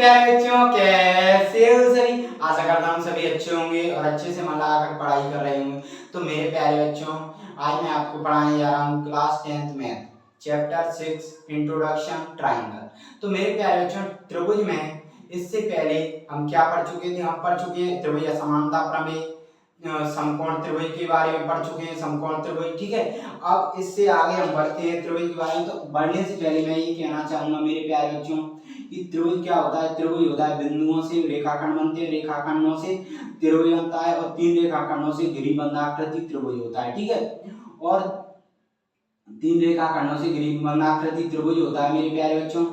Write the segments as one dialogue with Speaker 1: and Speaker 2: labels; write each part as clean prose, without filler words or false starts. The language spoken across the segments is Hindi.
Speaker 1: प्यारे बच्चों, कैसे हो सभी। आशा करता हूँ सभी अच्छे होंगे और अच्छे से मन लगाकर पढ़ाई कर रहे होंगे। तो मेरे प्यारे बच्चों, आज मैं आपको पढ़ाने जा रहा हूँ class 10th math chapter 6 introduction triangle. तो मेरे प्यारे बच्चों, त्रिभुज में इससे पहले हम क्या पढ़ चुके थे? हम पढ़ चुके हैं त्रिभुज असमानता प्रमेय, समकोण त्रिभुज के बारे में पढ़ चुके हैं, समकोण त्रिभुज। ठीक है, अब इससे आगे हम बढ़ते हैं त्रिभुज के बारे में। तो बढ़ने से पहले मैं ये कहना चाहूंगा मेरे प्यारे बच्चों कि त्रिभुज क्या होता है? त्रिभुज होता है बिंदुओं से रेखाखंड बनते हैं, रेखाखंडों से त्रिभुज बनता है और तीन रेखाखंडों से गिरिबंधाकृति त्रिभुज होता है। ठीक है, और तीन रेखाखंडों से गिरिबंधाकृति त्रिभुज होता है मेरे प्यारे बच्चों।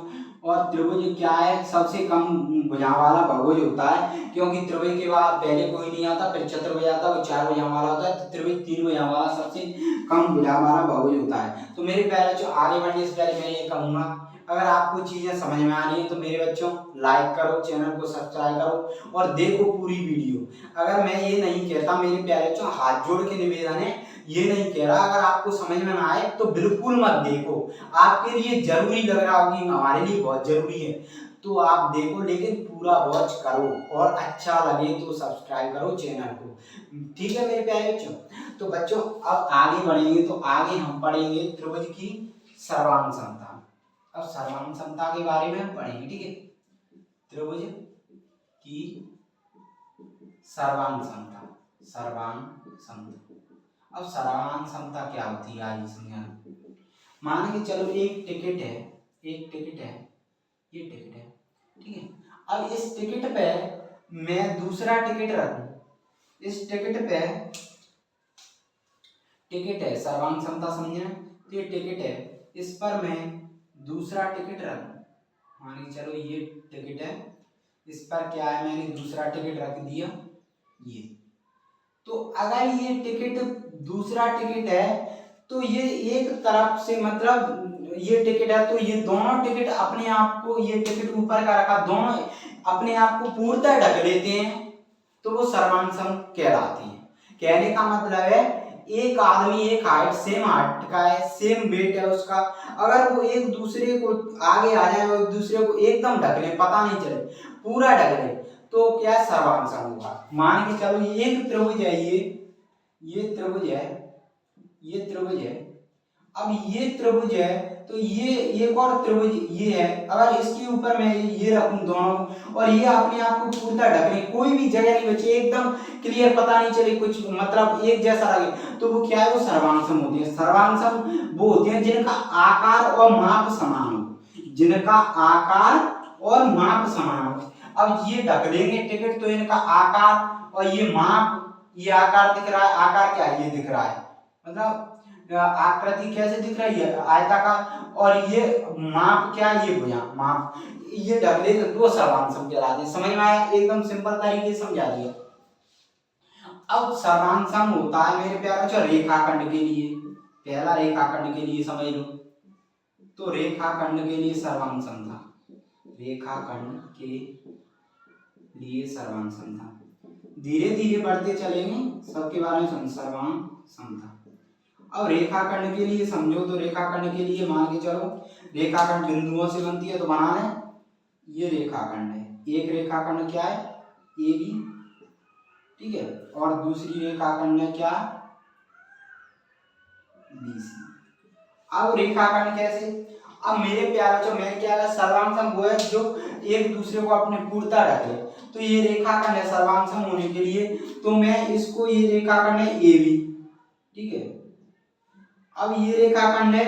Speaker 1: और त्रिभुज क्या है? सबसे कम भुजा वाला बहुभुज होता है, क्योंकि त्रिभुज के बाद पहले कोई नहीं आता, फिर चतुर्भुज आता है, वो चार भुजा वाला होता है। तो त्रिभुज तीन भुजा वाला सबसे कम भुजा वाला बहुभुज होता है। तो मेरे प्यारे बच्चों, आगे बढ़ने से पहले मैं ये कहूंगा, अगर आपको चीजें समझ में आ रही है तो मेरे बच्चों लाइक करो, चैनल को सब्सक्राइब करो और देखो पूरी वीडियो। अगर मैं ये नहीं कहता मेरे प्यारे बच्चों, हाथ जोड़ के निवेदन है, ये नहीं कह रहा, अगर आपको समझ में ना आए तो बिल्कुल मत देखो। आपके लिए जरूरी लग रहा होगी, हमारे लिए बहुत जरूरी है, तो आप देखो, लेकिन पूरा वॉच करो और अच्छा लगे तो सब्सक्राइब करो चैनल को। ठीक है मेरे प्यारे बच्चों। तो बच्चों अब आगे बढ़ेंगे, तो आगे हम पढ़ेंगे त्रिभुज की सर्वांग समता। अब सर्वांग समता के बारे में हम पढ़ेंगे। ठीक है, त्रिभुज की सर्वांग समता, सर्वांग समता। अब सर्वांग समता क्या होती है आइए समझा। मान के चलो एक टिकट है, एक टिकट है, ये टिकट है। ठीक है, अब इस टिकट पे मैं दूसरा टिकट रखूं, इस टिकट पे टिकट है, सर्वांग समता समझे। तो ये टिकट है, इस पर मैं दूसरा टिकट रखूं। मान के चलो ये टिकट है, इस पर क्या है, मैंने दूसरा टिकट रख दिया ये। तो अगर ये टिकट दूसरा टिकट है तो ये एक तरफ से, मतलब ये टिकट है तो ये दोनों टिकट अपने आप को, ये टिकट ऊपर का रखा, दोनों अपने आप को पूर्णतः ढक लेते हैं, तो वो सर्वांग सम कहलाते हैं। कहने का मतलब है एक आदमी, एक हाइट सेम हाइट का है, सेम वेट है उसका, अगर वो एक दूसरे को आगे आ जाए और एक दूसरे को एकदम ढक ले, पता नहीं चले, पूरा ढक ले, तो क्या सर्वांग सम होगा। मान के चलो ये एक त्रिभुज है, ये त्रिभुज है, ये त्रिभुज है। अब ये त्रिभुज है तो ये एक और त्रिभुज ये है, अगर इसके ऊपर मैं ये रखूं दोनों, और ये अपने आप को पूर्णतः ढक ले, कोई भी जगह नहीं बचे, एकदम क्लियर, पता नहीं चले कुछ, मतलब एक जैसा लगे, तो वो क्या है? वो सर्वांग सम होती है। सर्वांग सम वो होते हैं जिनका आकार और माप समान हो, जिनका आकार और माप समान हो। अब ये ढक लेंगे टिकट तो इनका आकार और ये माप, ये आकार दिख रहा है, आकार क्या है? ये दिख रहा है, मतलब आकृति कैसे दिख रही है? आयताकार। और ये माप क्या है? ये भुजा माप, ये ढक ले तो सर्वांग सम कहलाते हैं। समझ में आया? एकदम सिंपल तरीके से समझा दिया। अब सर्वांग सम होता है मेरे प्यारे बच्चों रेखाखंड के लिए, पहला रेखाखंड के लिए समझ लो, तो रेखाखंड के लिए सर्वांग सम था, रेखाखंड के लिए सर्वांग सम था। धीरे धीरे बढ़ते चलेंगे, सबके बारे में समझ। सर्वांग सम था। अब रेखाखंड के लिए समझो, तो रेखाखंड के लिए मान के चलो, रेखाखंड बिंदुओं से बनती है, तो बना लें, ये रेखाखंड है, एक रेखाखंड क्या है? A B. ठीक है, और दूसरी रेखाखंड है क्या? B C. अब रेखाखंड कैसे? अब मेरे प्यारे बच्चों, मैंने क्या है, सर्वांग सम वो है जो एक दूसरे को अपने पूर्णतः रखे, तो ये रेखाखंड है सर्वांग सम होने के लिए, तो मैं इसको, ये रेखाखंड है ए बी। ठीक है, अब ये रेखाखंड है,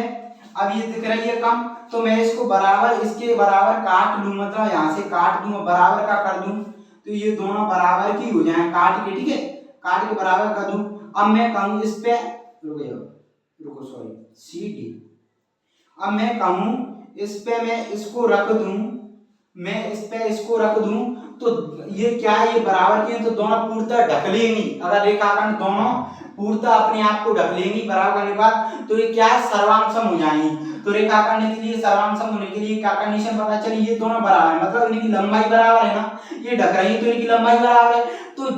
Speaker 1: अब ये दिख रही है कम, तो मैं इसको बराबर, इसके बराबर काट लूं, मतलब यहाँ से काट दूं, बराबर का कर दूं, तो ये दोनों बराबर की हो जाए काट के। ठीक है, काट के बराबर कर दूं। अब मैं कहूं इस पे, रुको सॉरी, सी डी। अब मैं कहूं इस पे मैं इसको रख दूं, मैं इस पे इसको रख दूं, तो ये क्या है? ये बराबर के हैं, तो दोनों पूर्णतः ढक लेंगी। अगर रेखाखंड दोनों पूर्णतः अपने आप को ढक लेंगी बराबर करने के बाद, तो ये क्या है? सर्वांग सम हो जाएंगी। तो रेखाखंड के लिए सर्वांग सम होने के लिए क्या कंडीशन पता चली? ये दोनों बराबर है, मतलब इनकी लंबाई बराबर है ना, ये ढक रही है तो इनकी लंबाई बराबर है। तो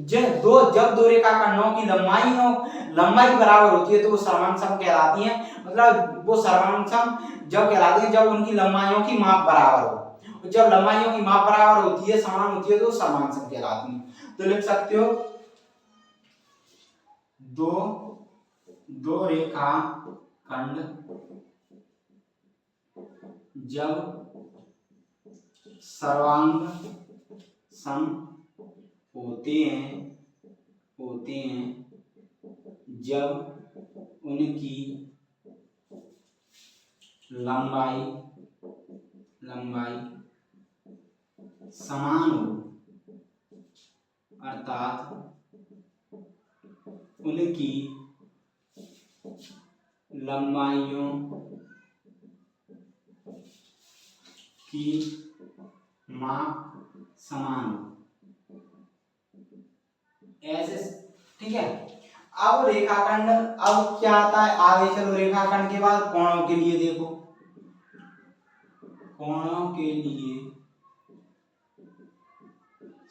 Speaker 1: जब दो रेखाखंडों की लंबाई बराबर होती है तो वो सर्वांग सम कहलाती है। मतलब वो सर्वांग सम जब कहलाती है जब उनकी लंबाइयों की माप बराबर हो। तो जब लंबाइयों की माप बराबर होती है, समान होती है, तो समान सम कहलाती है। तो लिख सकते हो दो रेखाखंड जब सर्वांग सम होते हैं जब उनकी लंबाई समान हो, अर्थात उनकी लंबाइयों की माप समान हो, ऐसे, ठीक है। अब रेखाखंड, अब क्या आता है आगे, चलो रेखाखंड के बाद कोणों के लिए देखो, कोणों के लिए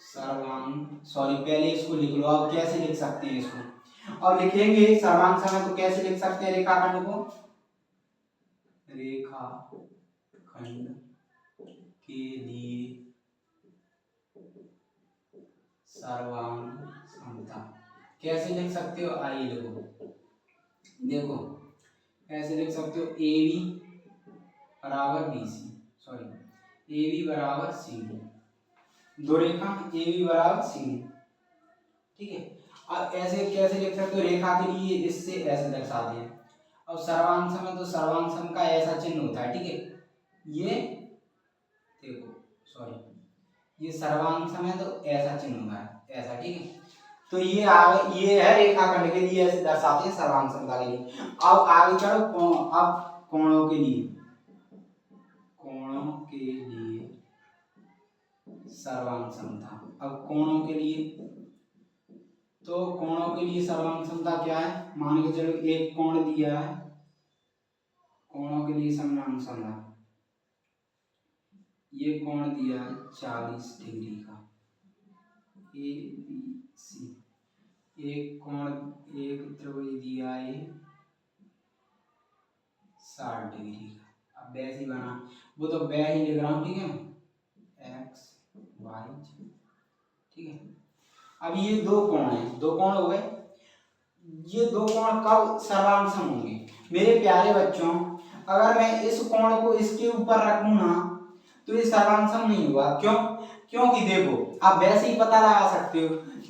Speaker 1: सर्वांग, सॉरी पहले इसको लिख लो। अब कैसे लिख सकते हैं इसको, अब लिखेंगे सर्वांग समय, तो कैसे लिख सकते हैं रेखाखंड को, रेखाखंड के लिए सर्वांग समता कैसे लिख सकते हो, आइए देखो कैसे लिख सकते हो, ए बी बराबर B C, sorry A B बराबर सी डी, दो रेखा ए बी बराबर सी डी, ठीक है। अब ऐसे कैसे लिख सकते हो, रेखा के लिए इससे ऐसे दर्शाते हैं। अब सर्वांग सम है तो सर्वांग सम का ऐसा चिन्ह होता है, ठीक है। ये देखो, सॉरी ये सर्वांग सम है तो ऐसा चिन्ह होता है, ऐसा, ठीक है। तो ये है रेखाखंड के लिए ऐसे दर्शाते हैं सर्वांग समता के लिए। अब आगे चलो, अब कोणों के लिए सर्वांग समता। अब कोणों के लिए, तो कोणों के लिए सर्वांग समता क्या है, मान के चलो एक कोण दिया है, कोणों के लिए सर्वांग समता, ये कोण दिया है 40 डिग्री का, ए बी सी, एक कोण, एक त्रिभुज दिया है 60 डिग्री का। अब वैसे ही बना, वो तो वै ही लिख रहा हूँ, ठीक है, एक्स वाई, ठीक है। अब ये दो कोण हैं, दो कोण हो गए, ये दो कोण कब सर्वांग सम होंगे मेरे प्यारे बच्चों, अगर मैं इस कोण को इसके ऊपर रखूं ना तो ये सर्वांग सम नहीं होगा। क्यों, क्योंकि देखो आप वैसे ही पता लगा सकते हो,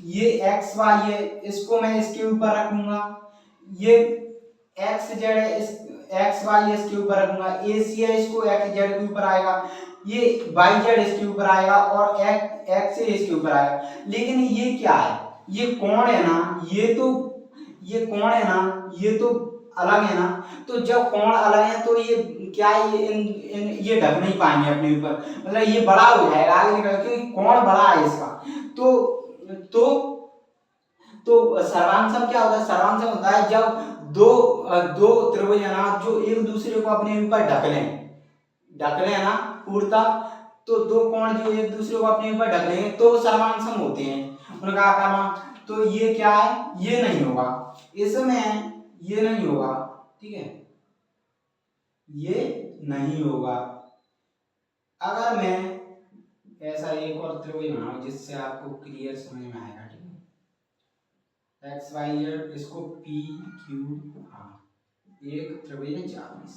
Speaker 1: ये एक्स वाई है, इसको मैं इसके ऊपर रखूंगा, ये एक्स जेड है, इस एक्स वाई इसके ऊपर रखूंगा, ए सी है, इसको एक्स जेड के ऊपर आएगा, ये वाई जेड इसके ऊपर आएगा, और एक्स इसके ऊपर आएगा। लेकिन ये क्या है, ये कोण है ना, ये कोण है ना, ये तो अलग है ना, तो जब कोण अलग है तो ये क्या है, ये ढक नहीं पाएंगे अपने ऊपर, मतलब ये बड़ा हो जाएगा आगे निकल, क्योंकि कोण बड़ा है इसका। तो सर्वांग सम क्या होता है, सर्वांग सम होता है जब दो त्रिभुज है ना, जो एक दूसरे को अपने ऊपर ढक लें ना पूर्णतः, तो दो कोण जो एक दूसरे को अपने ऊपर ढक लेंगे तो सर्वांग सम होते हैं, उनका आकार मान। तो ये क्या है, ये नहीं होगा, इसमें ये नहीं होगा, ठीक है, ये नहीं होगा। अगर मैं ऐसा एक और त्रिभुज बनाऊं जिससे आपको क्लियर समझ में आएगा, ठीक है, एक्स वाई जेड, इसको पी क्यू आर, एक त्रिभुज है 40,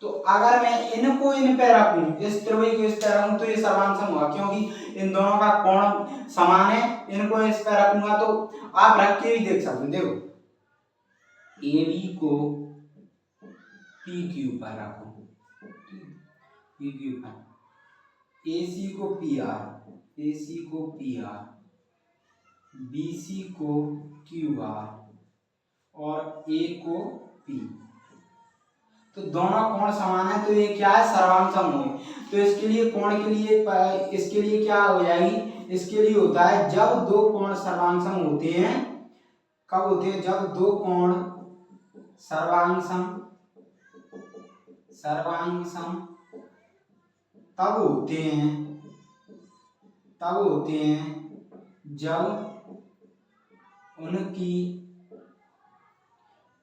Speaker 1: तो अगर मैं इनको इन पे रखूं, इस त्रिभुज को इस पे रखूं, तो ये सर्वांग सम होगा, क्योंकि इन दोनों का कोण समान है। इनको इस पे रखूंगा तो आप रख के भी देख सकते हो, देखो ए बी को पी क्यू पर रखो, पी क्यू पर, ए सी को पी आर, ए सी को पी आर, बी सी को क्यू आर, और ए को पी, तो दोनों कोण समान है, तो ये क्या है, सर्वांग सम होंगे। तो इसके लिए कोण के लिए, इसके लिए क्या हो जाएगी, इसके लिए होता है जब दो कोण सर्वांग सम होते हैं, कब होते हैं, जब दो कोण सर्वांग सम तब होते हैं जब उनकी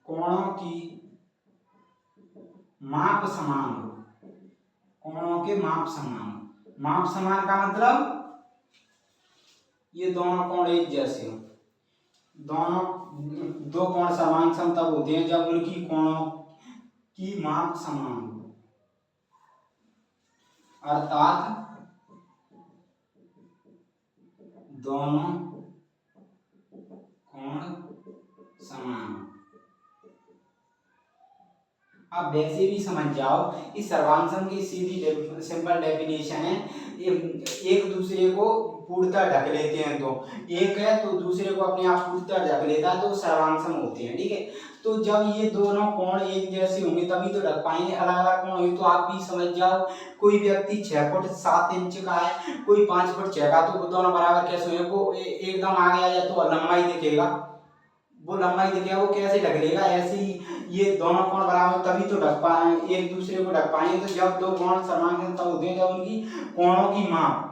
Speaker 1: कोणों की माप समान हो, कोणों के माप समान हो, माप समान का मतलब ये दोनों कोण एक जैसे हो, दोनों दो कोण समान सम तब होते हैं जब उनकी कोणों की माप समान हो, अर्थात दोनों कोण समान हो। आप वैसे भी समझ जाओ, इस सर्वांग की सीधी सिंपल डेफिनेशन है, एक दूसरे को पूर्णतः ढक लेते हैं, तो एक है तो दूसरे को अपने आप पूर्णतः ढक लेता है, तो सर्वांग होते हैं। ठीक है, तो जब ये दोनों कोण एक जैसे होंगे तभी तो ढक पाएंगे, अलग अलग कोण होंगे तो आप भी समझ जाओ, कोई व्यक्ति 6 फुट 7 इंच का है, कोई 5 फुट 6 का, तो वो दोनों बराबर कैसे होंगे? वो एकदम आगे आ जाए तो लंबाई दिखेगा, वो लंबाई दिखेगा, वो कैसे ढक लेगा? ऐसे ही ये दोनों कोण बराबर तभी तो ढक पाए, एक दूसरे को ढक पाएंगे। तो जब दो कोण समान तब होते हैं जब उनकी कोणों की माप,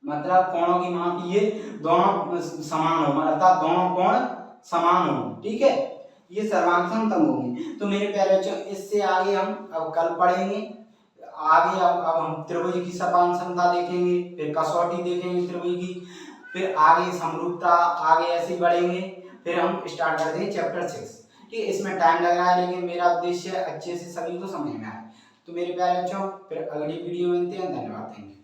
Speaker 1: मतलब कोणों की माप ये दोनों समान हो, अर्थात दोनों कोण समान हो। ठीक है, ये सर्वांग तब होंगे। तो मेरे प्यारे बच्चों, इससे आगे हम अब कल पढ़ेंगे, आगे अब हम त्रिभुज की सर्वांग समता देखेंगे, फिर कसौटी देखेंगे त्रिभुज की, फिर आगे समरूपता, आगे ऐसे बढ़ेंगे, फिर हम स्टार्ट करते हैं चैप्टर 6। ठीक है, इसमें टाइम लग रहा है लेकिन मेरा उद्देश्य अच्छे से सभी को समझ में आए। तो मेरे प्यारे बच्चों, फिर अगली वीडियो में मिलते हैं। धन्यवाद, थैंक यू।